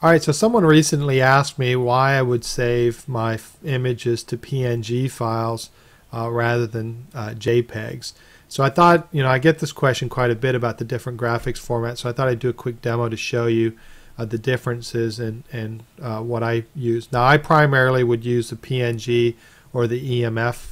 All right, so someone recently asked me why I would save my images to PNG files rather than JPEGs. So I thought, I get this question quite a bit about the different graphics formats, so I thought I'd do a quick demo to show you the differences in what I use. Now, I primarily would use the PNG or the EMF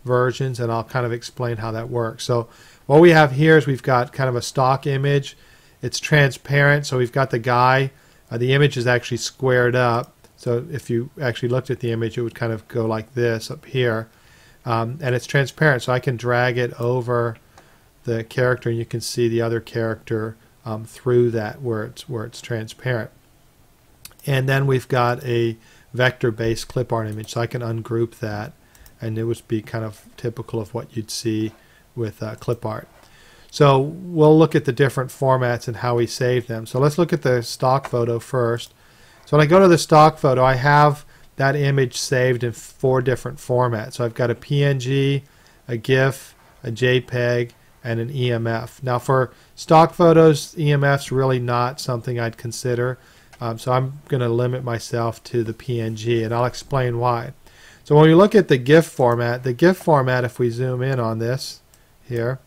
versions, and I'll kind of explain how that works. So what we have here is we've got kind of a stock image. It's transparent, so we've got the guy. The image is actually squared up, so if you actually looked at the image, it would kind of go like this up here. And it's transparent, so I can drag it over the character, and you can see the other character through that where it's transparent. And then we've got a vector-based clip art image, so I can ungroup that, and it would be kind of typical of what you'd see with clip art. So we'll look at the different formats and how we save them. So let's look at the stock photo first. So when I go to the stock photo, I have that image saved in 4 different formats. So I've got a PNG, a GIF, a JPEG, and an EMF. Now for stock photos, EMF's really not something I'd consider. So I'm going to limit myself to the PNG, and I'll explain why. So when we look at the GIF format, if we zoom in on this here,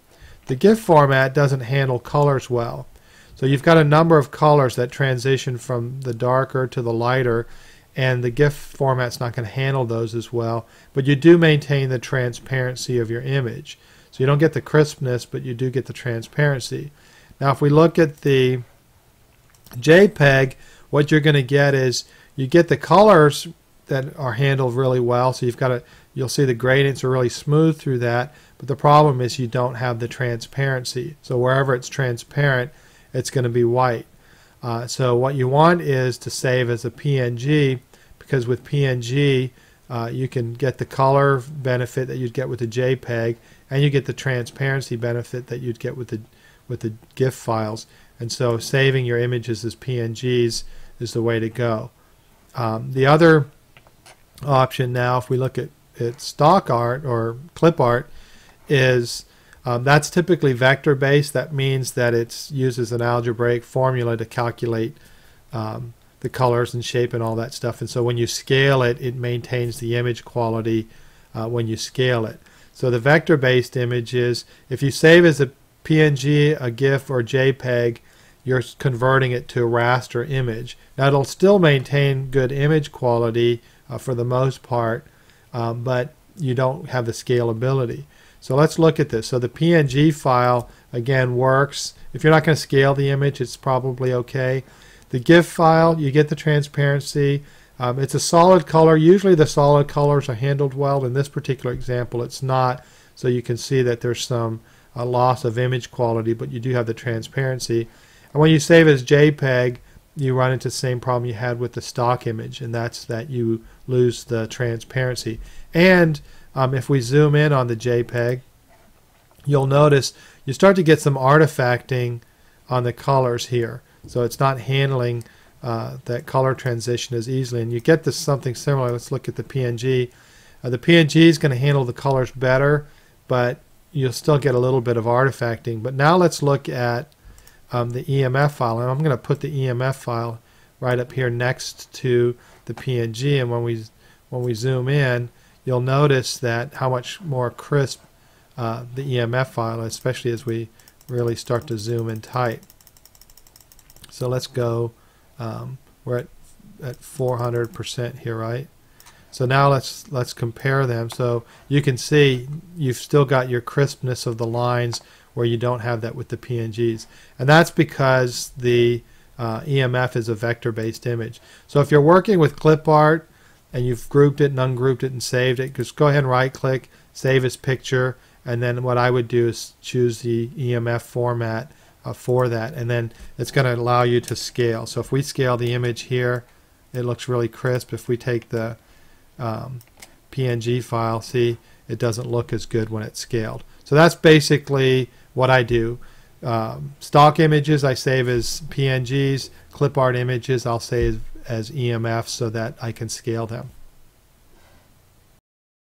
the GIF format doesn't handle colors well. So you've got a number of colors that transition from the darker to the lighter, and the GIF format's not going to handle those as well, but you do maintain the transparency of your image. So you don't get the crispness, but you do get the transparency. Now if we look at the JPEG, what you're going to get is you get the colors that are handled really well. So you'll see the gradients are really smooth through that, but the problem is you don't have the transparency. So wherever it's transparent, it's going to be white. So what you want is to save as a PNG, because with PNG you can get the color benefit that you'd get with the JPEG, and you get the transparency benefit that you'd get with the GIF files. And so saving your images as PNGs is the way to go. The other option now, if we look at stock art or clip art, is that's typically vector based. That means that it uses an algebraic formula to calculate the colors and shape and all that stuff, and so when you scale it, it maintains the image quality when you scale it. So the vector based images, if you save as a PNG, a GIF, or JPEG, you're converting it to a raster image. Now it'll still maintain good image quality for the most part, but you don't have the scalability. So let's look at this. So the PNG file again works. If you're not going to scale the image, it's probably okay. The GIF file, you get the transparency. It's a solid color. Usually the solid colors are handled well. In this particular example, it's not. So you can see that there's some loss of image quality, but you do have the transparency. And when you save as JPEG, you run into the same problem you had with the stock image, and that's that you lose the transparency. And if we zoom in on the JPEG, you'll notice you start to get some artifacting on the colors here. So it's not handling that color transition as easily, and you get this something similar. Let's look at the PNG. The PNG is going to handle the colors better, but you'll still get a little bit of artifacting. But now let's look at the EMF file, and I'm going to put the EMF file right up here next to the PNG, and when we zoom in, you'll notice that how much more crisp the EMF file is, especially as we really start to zoom in tight. So let's go, we're at 400% here, right? So now let's compare them. So you can see you've still got your crispness of the lines where you don't have that with the PNGs. And that's because the EMF is a vector-based image. So if you're working with clip art and you've grouped it and ungrouped it and saved it, just go ahead and right-click, save as picture, and then what I would do is choose the EMF format for that, and then it's going to allow you to scale. So if we scale the image here, it looks really crisp. If we take the PNG file, see, it doesn't look as good when it's scaled. So that's basically what I do. Stock images I save as PNGs, clip art images I'll save as EMFs so that I can scale them.